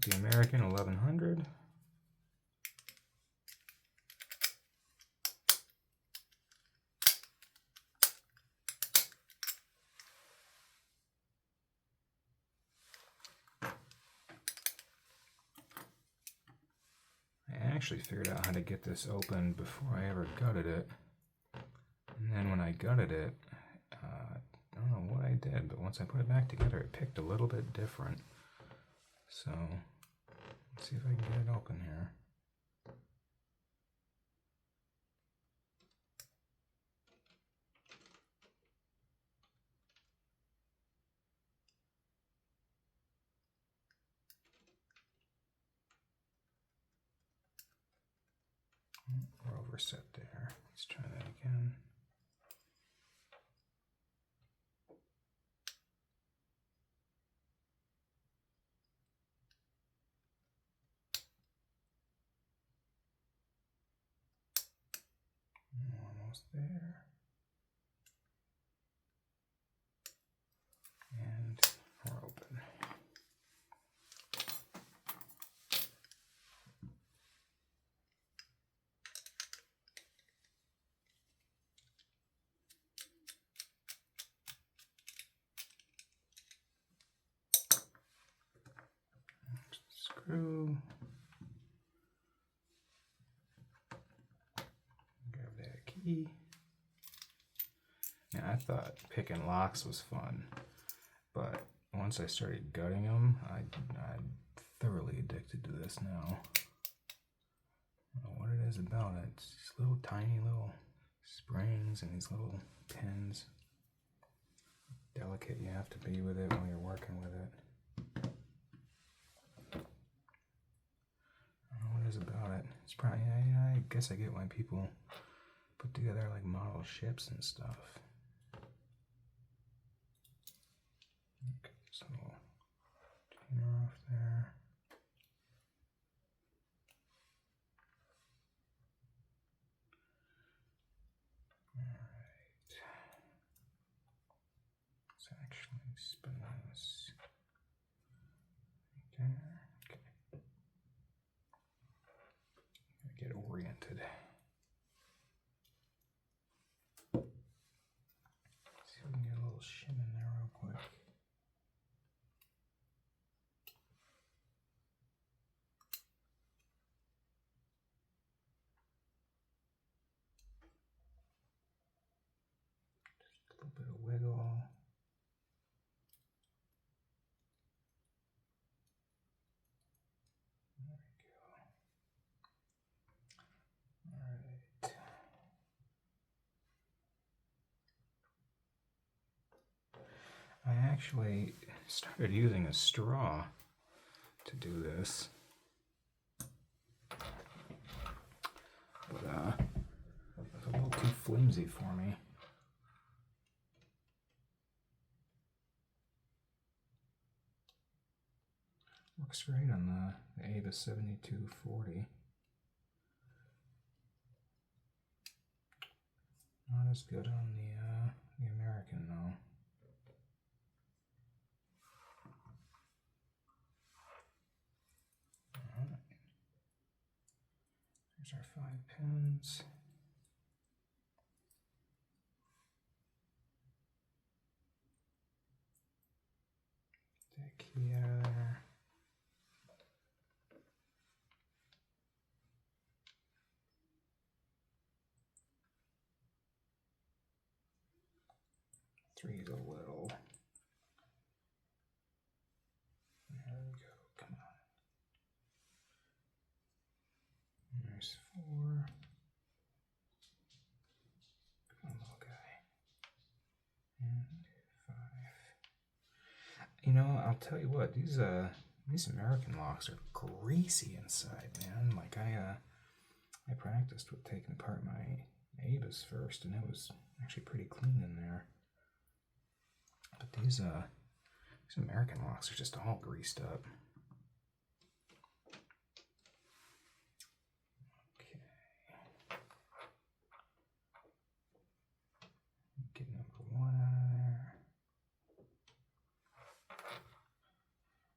the American 1100. I actually figured out how to get this open before I ever gutted it. And then when I gutted it, I don't know what I did, but once I put it back together, it picked a little bit different. So, let's see if I can get it open here. We're overset there. Let's try that again. Almost there. And we're open. Screw. Grab that key. Yeah, I thought picking locks was fun, but once I started gutting them, I'm thoroughly addicted to this now. I don't know what it is about it. It's these little tiny little springs and these little pins. Delicate you have to be with it while you're working with it. I don't know what it is about it. It's probably, I guess I get why people put together like model ships and stuff. Okay, so tuner off there. Alright. Let's actually spin this right there. Okay. Get oriented. See if we can get a little shim in there real quick. Just a little bit of wiggle. There we go. Alright. I actually started using a straw to do this, but it's a little too flimsy for me. Looks great on the Avis 7240. Not as good on the American though. Alright. There's our 5 pins. That key out of there. Three's a little. There we go. Come on. And there's 4. Come on, little guy. And 5. You know, I'll tell you what. These American locks are greasy inside, man. Like I practiced with taking apart my Avis first, and it was actually pretty clean in there. But these American locks are just all greased up. Okay. Get number 1 out of there.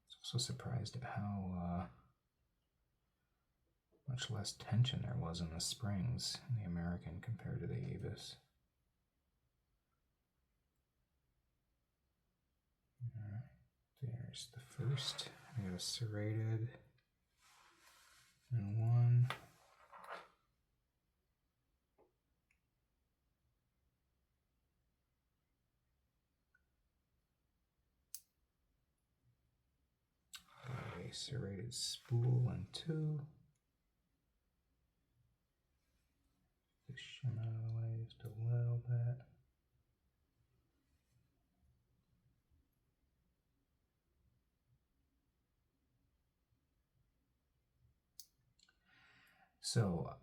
So So surprised at how much less tension there was in the springs in the American compared to the Avis. There's the first. I got a serrated and one. Got a serrated spool and two. Just shim out of the way just a little bit. So,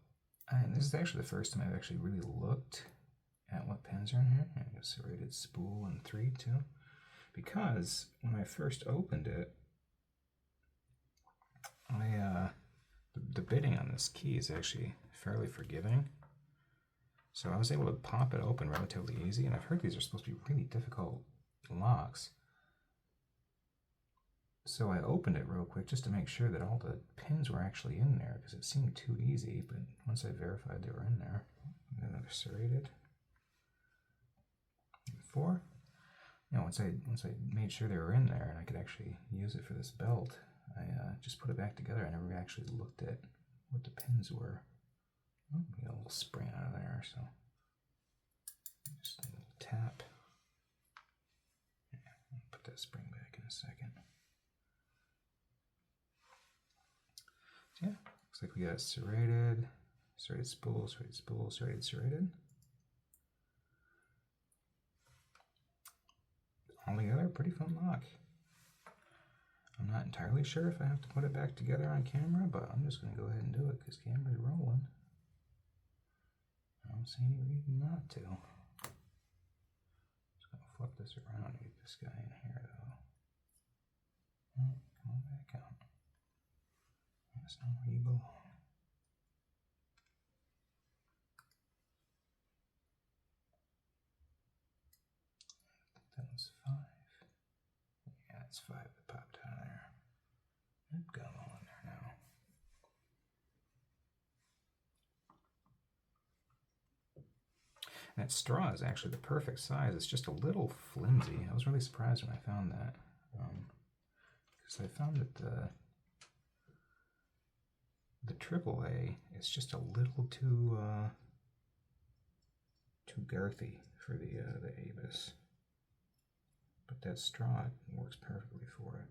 this is actually the first time I've actually really looked at what pins are in here. I got a serrated spool and three too. Because when I first opened it, the bitting on this key is actually fairly forgiving. So I was able to pop it open relatively easy, and I've heard these are supposed to be really difficult locks. So I opened it real quick just to make sure that all the pins were actually in there, because it seemed too easy, but once I verified they were in there, another serrated. Four. You know, once I made sure they were in there and I could actually use it for this belt, I just put it back together. I never actually looked at what the pins were. Oh, we got a little spring out of there, so just a little tap. Yeah, I'll put that spring back in a second. So yeah, looks like we got serrated, serrated spool, serrated spool, serrated, serrated. Altogether, pretty fun lock. I'm not entirely sure if I have to put it back together on camera, but I'm just going to go ahead and do it because camera's rolling. I don't see any reason not to. Just going to flip this around and get this guy in here, though. Oh, come on back out. That's not where you belong. That was 5. Yeah, it's 5 that popped out of there. I've got them all in there now. That straw is actually the perfect size. It's just a little flimsy. I was really surprised when I found that. Because I found that the AAA is just a little too girthy for the Avis. But that straw works perfectly for it.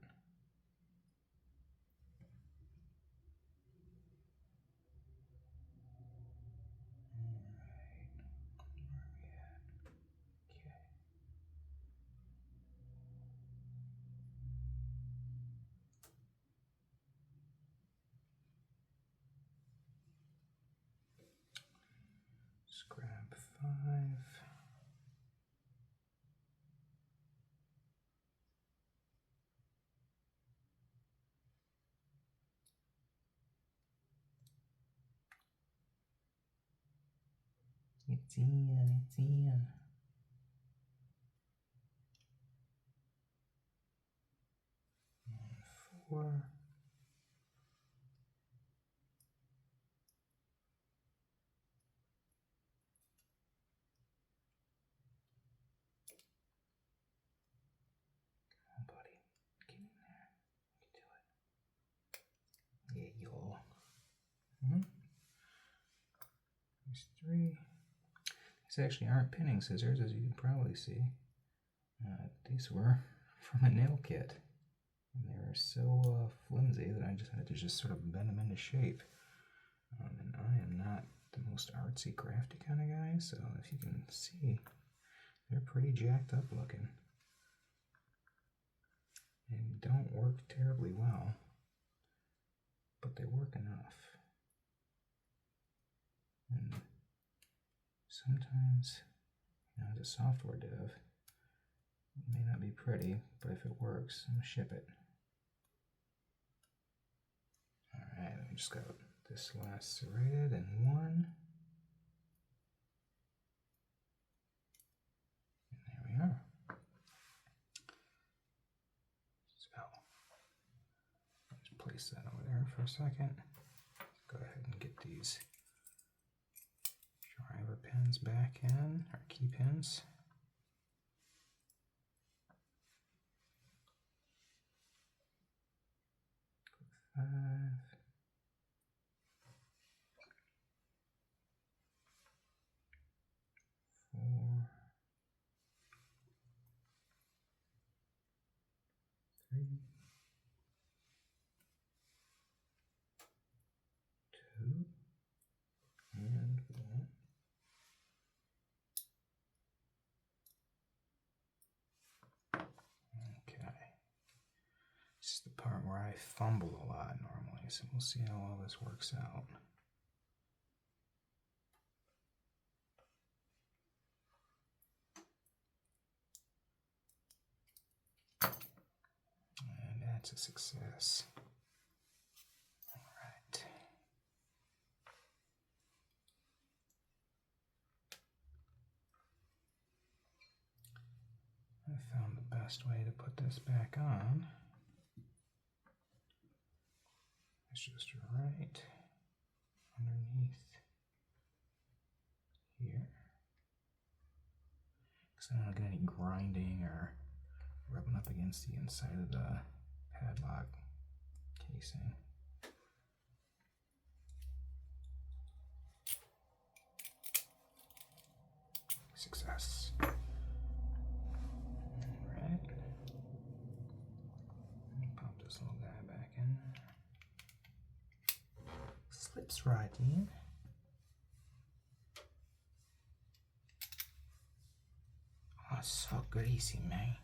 Grab 5. It's in, it's in. And 4. Buddy, get in there. You can do it. Yeah, y'all. There's 3. These actually aren't pinning scissors, as you can probably see. These were from a nail kit. And they were so flimsy that I just had to just sort of bend them into shape. And I am not the most artsy, crafty kind of guy, so if you can see, they're pretty jacked up looking. And don't work terribly well, but they work enough. And sometimes, you know, as a software dev, it may not be pretty, but if it works, I'm gonna ship it. Alright, I just got this last serrated and 1. And there we are. So, place that over there for a second. Go ahead and get these driver pins back in, or key pins. Five. 4. 3. 2. And 1. Okay. This is the part where I fumble a lot normally, so we'll see how all this works out. And that's a success. All right. I found the best way to put this back on. It's just right underneath here. Because I don't want to get any grinding or rubbing up against the inside of the padlock casing. Success. Alright. Pop this little guy back in. Slips right in. Oh, it's so greasy, man.